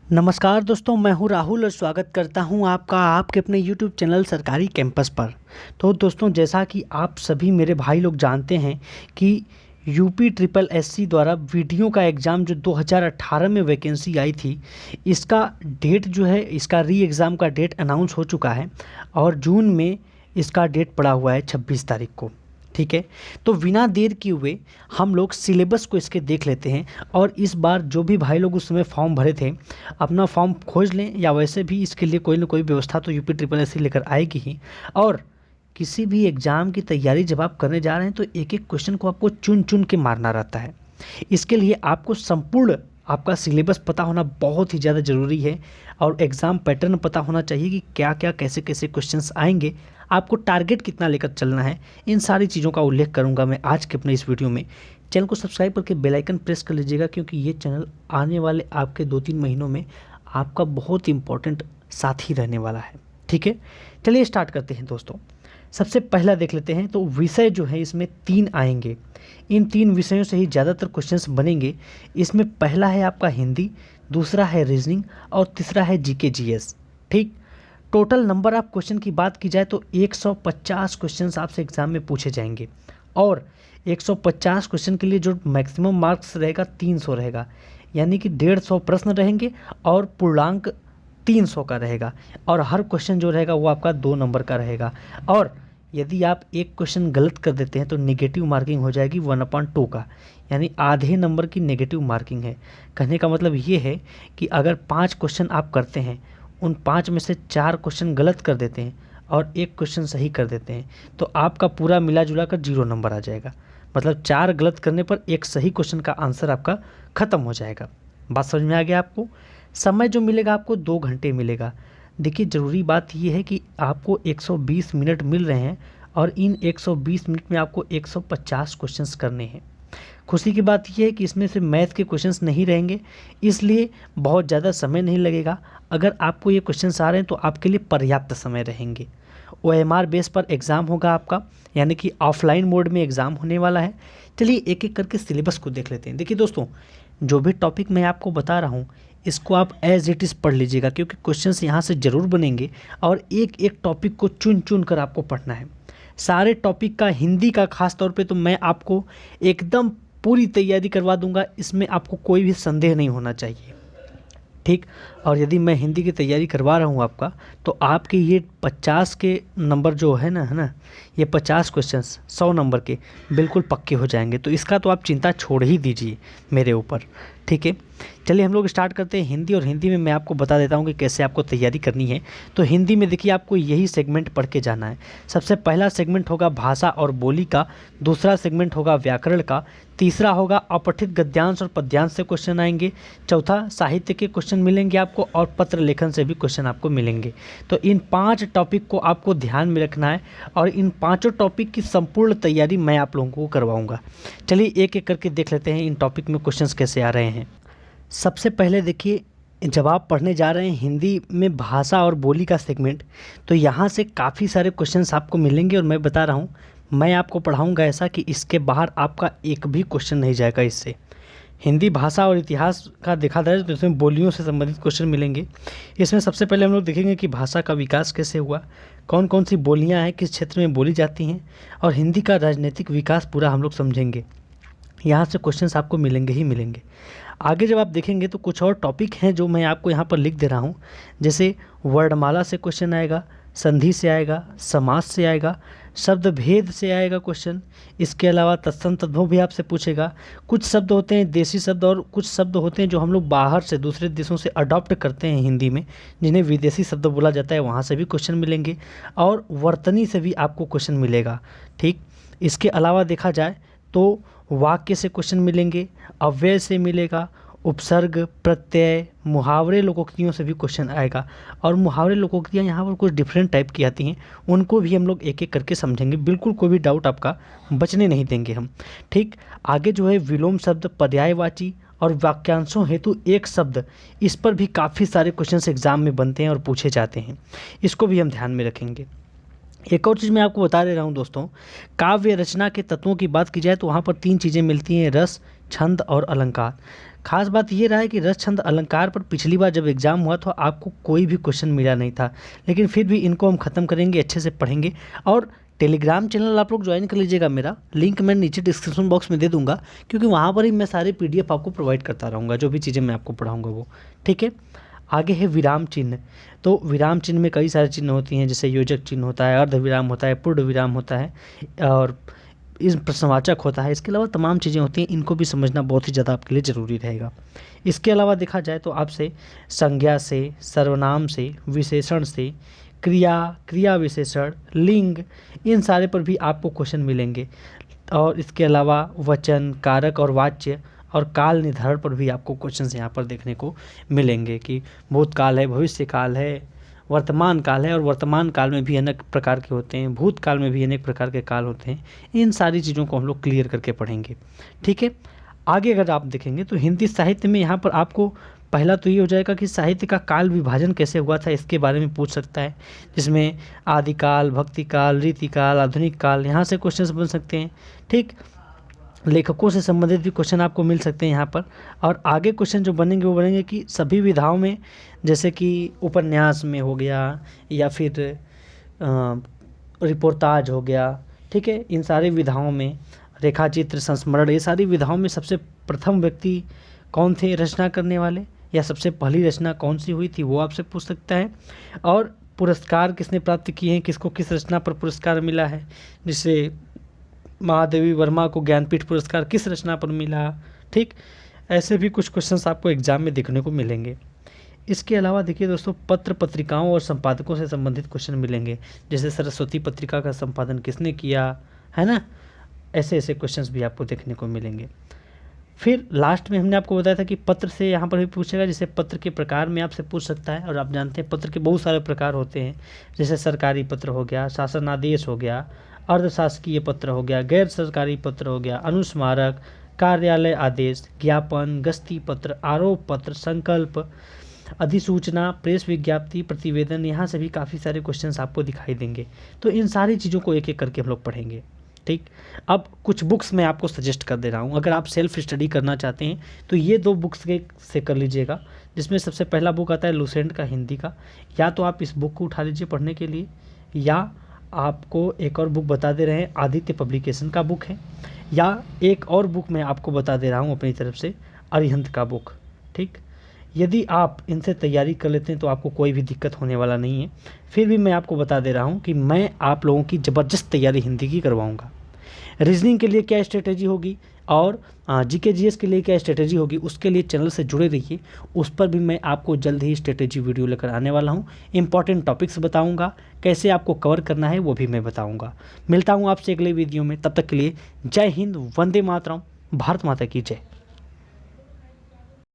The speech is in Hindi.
नमस्कार दोस्तों, मैं हूं राहुल और स्वागत करता हूं आपका आपके अपने YouTube चैनल सरकारी कैंपस पर। तो दोस्तों, जैसा कि आप सभी मेरे भाई लोग जानते हैं कि यूपी ट्रिपल एससी द्वारा वीडियो का एग्ज़ाम जो 2018 में वैकेंसी आई थी, इसका डेट जो है, इसका री एग्ज़ाम का डेट अनाउंस हो चुका है और जून में इसका डेट पड़ा हुआ है 26 तारीख को। ठीक है, तो बिना देर किए हुए हम लोग सिलेबस को इसके देख लेते हैं। और इस बार जो भी भाई लोग उस समय फॉर्म भरे थे, अपना फॉर्म खोज लें, या वैसे भी इसके लिए कोई ना कोई व्यवस्था तो यूपी ट्रिपल एससी लेकर आएगी ही। और किसी भी एग्ज़ाम की तैयारी जब आप करने जा रहे हैं तो एक एक क्वेश्चन को आपको चुन चुन के मारना रहता है। इसके लिए आपको संपूर्ण आपका सिलेबस पता होना बहुत ही ज़्यादा ज़रूरी है और एग्ज़ाम पैटर्न पता होना चाहिए कि क्या क्या कैसे कैसे क्वेश्चंस आएंगे, आपको टारगेट कितना लेकर चलना है। इन सारी चीज़ों का उल्लेख करूंगा मैं आज के अपने इस वीडियो में। चैनल को सब्सक्राइब करके बेल आइकन प्रेस कर लीजिएगा, क्योंकि ये चैनल आने वाले आपके 2-3 महीनों में आपका बहुत इंपॉर्टेंट साथी रहने वाला है। ठीक है, चलिए स्टार्ट करते हैं दोस्तों। सबसे पहला देख लेते हैं। तो विषय जो है इसमें 3 आएंगे, इन 3 विषयों से ही ज़्यादातर क्वेश्चंस बनेंगे। इसमें पहला है आपका हिंदी, दूसरा है रीजनिंग और तीसरा है जीके जीएस। ठीक, टोटल नंबर ऑफ क्वेश्चन की बात की जाए तो 150 क्वेश्चंस आपसे एग्जाम में पूछे जाएंगे और 150 क्वेश्चन के लिए जो मैक्सिमम मार्क्स रहेगा 300 रहेगा, यानी कि 150 प्रश्न रहेंगे और पूर्णांक 300 का रहेगा। और हर क्वेश्चन जो रहेगा वो आपका 2 नंबर का रहेगा। और यदि आप एक क्वेश्चन गलत कर देते हैं तो नेगेटिव मार्किंग हो जाएगी 1/2 का, यानी आधे नंबर की नेगेटिव मार्किंग है। कहने का मतलब ये है कि अगर 5 क्वेश्चन आप करते हैं, उन 5 में से 4 क्वेश्चन गलत कर देते हैं और 1 क्वेश्चन सही कर देते हैं, तो आपका पूरा मिला जुला कर 0 नंबर आ जाएगा। मतलब 4 गलत करने पर 1 सही क्वेश्चन का आंसर आपका ख़त्म हो जाएगा। बात समझ में आ गया आपको? समय जो मिलेगा आपको 2 घंटे मिलेगा। देखिए, ज़रूरी बात यह है कि आपको 120 मिनट मिल रहे हैं और इन 120 मिनट में आपको 150 क्वेश्चंस करने हैं। खुशी की बात यह है कि इसमें से मैथ के क्वेश्चंस नहीं रहेंगे, इसलिए बहुत ज़्यादा समय नहीं लगेगा। अगर आपको ये क्वेश्चंस आ रहे हैं तो आपके लिए पर्याप्त समय रहेंगे। OMR बेस पर एग्ज़ाम होगा आपका, यानी कि ऑफलाइन मोड में एग्ज़ाम होने वाला है। चलिए एक एक करके सिलेबस को देख लेते हैं। देखिए दोस्तों, जो भी टॉपिक मैं आपको बता रहा हूँ इसको आप एज इट इज़ पढ़ लीजिएगा, क्योंकि क्वेश्चंस यहाँ से ज़रूर बनेंगे और एक एक टॉपिक को चुन चुन कर आपको पढ़ना है। सारे टॉपिक का, हिंदी का खास तौर पे तो मैं आपको एकदम पूरी तैयारी करवा दूंगा, इसमें आपको कोई भी संदेह नहीं होना चाहिए। ठीक, और यदि मैं हिंदी की तैयारी करवा रहा हूँ आपका, तो आपके ये 50 के नंबर जो है ना, ये 50 क्वेश्चंस 100 नंबर के बिल्कुल पक्के हो जाएंगे। तो इसका तो आप चिंता छोड़ ही दीजिए मेरे ऊपर। ठीक है, चलिए हम लोग स्टार्ट करते हैं हिंदी। और हिंदी में मैं आपको बता देता हूँ कि कैसे आपको तैयारी करनी है। तो हिंदी में देखिए, आपको यही सेगमेंट पढ़ के जाना है। सबसे पहला सेगमेंट होगा भाषा और बोली का, दूसरा सेगमेंट होगा व्याकरण का, तीसरा होगा अपठित गद्यांश और पद्यांश से क्वेश्चन आएंगे, चौथा साहित्य के क्वेश्चन मिलेंगे आपको और पत्र लेखन से भी क्वेश्चन आपको मिलेंगे। तो इन 5 टॉपिक को आपको ध्यान में रखना है और इन 5 टॉपिक की संपूर्ण तैयारी मैं आप लोगों को करवाऊंगा। चलिए एक एक करके देख लेते हैं इन टॉपिक में क्वेश्चंस कैसे आ रहे हैं। सबसे पहले देखिए, जब आप पढ़ने जा रहे हैं हिंदी में भाषा और बोली का सेगमेंट, तो यहाँ से काफ़ी सारे क्वेश्चंस आपको मिलेंगे। और मैं बता रहा हूँ, मैं आपको पढ़ाऊँगा ऐसा कि इसके बाहर आपका एक भी क्वेश्चन नहीं जाएगा। इससे हिंदी भाषा और इतिहास का देखा जाए तो इसमें बोलियों से संबंधित क्वेश्चन मिलेंगे। इसमें सबसे पहले हम लोग देखेंगे कि भाषा का विकास कैसे हुआ, कौन कौन सी बोलियाँ हैं, किस क्षेत्र में बोली जाती हैं, और हिंदी का राजनीतिक विकास पूरा हम लोग समझेंगे। यहाँ से क्वेश्चंस आपको मिलेंगे ही मिलेंगे। आगे जब आप देखेंगे तो कुछ और टॉपिक हैं जो मैं आपको यहाँ पर लिख दे रहा हूँ। जैसे वर्णमाला से क्वेश्चन आएगा, संधि से आएगा, समास से आएगा, शब्द भेद से आएगा क्वेश्चन। इसके अलावा तत्सम तद्भव भी आपसे पूछेगा। कुछ शब्द होते हैं देसी शब्द और कुछ शब्द होते हैं जो हम लोग बाहर से, दूसरे देशों से अडॉप्ट करते हैं हिंदी में, जिन्हें विदेशी शब्द बोला जाता है, वहाँ से भी क्वेश्चन मिलेंगे। और वर्तनी से भी आपको क्वेश्चन मिलेगा। ठीक, इसके अलावा देखा जाए तो वाक्य से क्वेश्चन मिलेंगे, अव्यय से मिलेगा, उपसर्ग, प्रत्यय, मुहावरे, लोकोक्तियों से भी क्वेश्चन आएगा। और मुहावरे लोकोक्तियाँ यहाँ पर कुछ डिफरेंट टाइप की आती हैं, उनको भी हम लोग एक एक करके समझेंगे। बिल्कुल कोई भी डाउट आपका बचने नहीं देंगे हम। ठीक, आगे जो है विलोम शब्द, पर्यायवाची और वाक्यांशों हेतु एक शब्द, इस पर भी काफ़ी सारे क्वेश्चन एग्जाम में बनते हैं और पूछे जाते हैं। इसको भी हम ध्यान में रखेंगे। एक और चीज़ मैं आपको बता दे रहा हूँ दोस्तों, काव्य रचना के तत्वों की बात की जाए तो वहाँ पर 3 चीज़ें मिलती हैं, रस, छंद और अलंकार। खास बात ये रहा है कि रस छंद अलंकार पर पिछली बार जब एग्ज़ाम हुआ तो आपको कोई भी क्वेश्चन मिला नहीं था, लेकिन फिर भी इनको हम ख़त्म करेंगे, अच्छे से पढ़ेंगे। और टेलीग्राम चैनल आप लोग ज्वाइन कर लीजिएगा, मेरा लिंक मैं नीचे डिस्क्रिप्शन बॉक्स में दे दूंगा, क्योंकि वहाँ पर ही मैं सारे PDF आपको प्रोवाइड करता रहूँगा, जो भी चीज़ें मैं आपको पढ़ाऊँगा वो। ठीक है, आगे है विराम चिन्ह। तो विराम चिन्ह में कई सारे चिन्ह होती हैं, जैसे योजक चिन्ह होता है, अर्ध विराम होता है, पूर्ण विराम होता है और इस प्रश्नवाचक होता है। इसके अलावा तमाम चीज़ें होती हैं, इनको भी समझना बहुत ही ज़्यादा आपके लिए ज़रूरी रहेगा। इसके अलावा देखा जाए तो आपसे संज्ञा से, सर्वनाम से, विशेषण से, क्रिया, क्रिया विशेषण, लिंग, इन सारे पर भी आपको क्वेश्चन मिलेंगे। और इसके अलावा वचन, कारक और वाच्य और काल निर्धारण पर भी आपको क्वेश्चंस यहाँ पर देखने को मिलेंगे कि भूतकाल है, भविष्य काल है, वर्तमान काल है, और वर्तमान काल में भी अनेक प्रकार के होते हैं, भूतकाल में भी अनेक प्रकार के काल होते हैं। इन सारी चीज़ों को हम लोग क्लियर करके पढ़ेंगे। ठीक है, आगे अगर आप देखेंगे तो हिंदी साहित्य में यहाँ पर आपको पहला तो ये हो जाएगा कि साहित्य का काल विभाजन कैसे हुआ था, इसके बारे में पूछ सकता है, जिसमें आदिकाल, भक्तिकाल, रीतिकाल, आधुनिक काल, यहाँ से क्वेश्चंस बन सकते हैं। ठीक, लेखकों से संबंधित भी क्वेश्चन आपको मिल सकते हैं यहाँ पर। और आगे क्वेश्चन जो बनेंगे वो बनेंगे कि सभी विधाओं में, जैसे कि उपन्यास में हो गया या फिर रिपोर्टाज हो गया, ठीक है, इन सारी विधाओं में, रेखाचित्र, संस्मरण, ये सारी विधाओं में सबसे प्रथम व्यक्ति कौन थे रचना करने वाले, या सबसे पहली रचना कौन सी हुई थी, वो आपसे पूछ सकता है। और पुरस्कार किसने प्राप्त किए हैं, किसको किस रचना पर पुरस्कार मिला है, जिससे महादेवी वर्मा को ज्ञानपीठ पुरस्कार किस रचना पर मिला। ठीक, ऐसे भी कुछ क्वेश्चंस आपको एग्जाम में देखने को मिलेंगे। इसके अलावा देखिए दोस्तों, पत्र पत्रिकाओं और संपादकों से संबंधित क्वेश्चन मिलेंगे, जैसे सरस्वती पत्रिका का संपादन किसने किया, है ना, ऐसे ऐसे क्वेश्चंस भी आपको देखने को मिलेंगे। फिर लास्ट में हमने आपको बताया था कि पत्र से यहाँ पर भी पूछेगा, जैसे पत्र के प्रकार में आपसे पूछ सकता है। और आप जानते हैं पत्र के बहुत सारे प्रकार होते हैं, जैसे सरकारी पत्र हो गया, शासनादेश हो गया, अर्धशासकीय पत्र हो गया, गैर सरकारी पत्र हो गया, अनुस्मारक, कार्यालय आदेश, ज्ञापन, गस्ती पत्र, आरोप पत्र, संकल्प, अधिसूचना, प्रेस विज्ञप्ति, प्रतिवेदन, यहाँ से भी काफ़ी सारे क्वेश्चंस आपको दिखाई देंगे। तो इन सारी चीज़ों को एक एक करके हम लोग पढ़ेंगे। ठीक, अब कुछ बुक्स मैं आपको सजेस्ट कर दे रहा हूँ, अगर आप सेल्फ स्टडी करना चाहते हैं तो ये 2 बुक्स से कर लीजिएगा, जिसमें सबसे पहला बुक आता है लुसेंट का हिंदी का। या तो आप इस बुक को उठा लीजिए पढ़ने के लिए, या आपको एक और बुक बता दे रहे हैं, आदित्य पब्लिकेशन का बुक है, या एक और बुक मैं आपको बता दे रहा हूँ अपनी तरफ से, अरिहंत का बुक। ठीक, यदि आप इनसे तैयारी कर लेते हैं तो आपको कोई भी दिक्कत होने वाला नहीं है। फिर भी मैं आपको बता दे रहा हूँ कि मैं आप लोगों की ज़बरदस्त तैयारी हिंदी की करवाऊँगा। रीजनिंग के लिए क्या स्ट्रेटेजी होगी और जीके जीएस के लिए क्या स्ट्रेटेजी होगी, उसके लिए चैनल से जुड़े रहिए। उस पर भी मैं आपको जल्द ही स्ट्रेटेजी वीडियो लेकर आने वाला हूँ। इंपॉर्टेंट टॉपिक्स बताऊँगा, कैसे आपको कवर करना है वो भी मैं बताऊँगा। मिलता हूँ आपसे अगले वीडियो में, तब तक के लिए जय हिंद, वंदे मातरम, भारत माता की जय।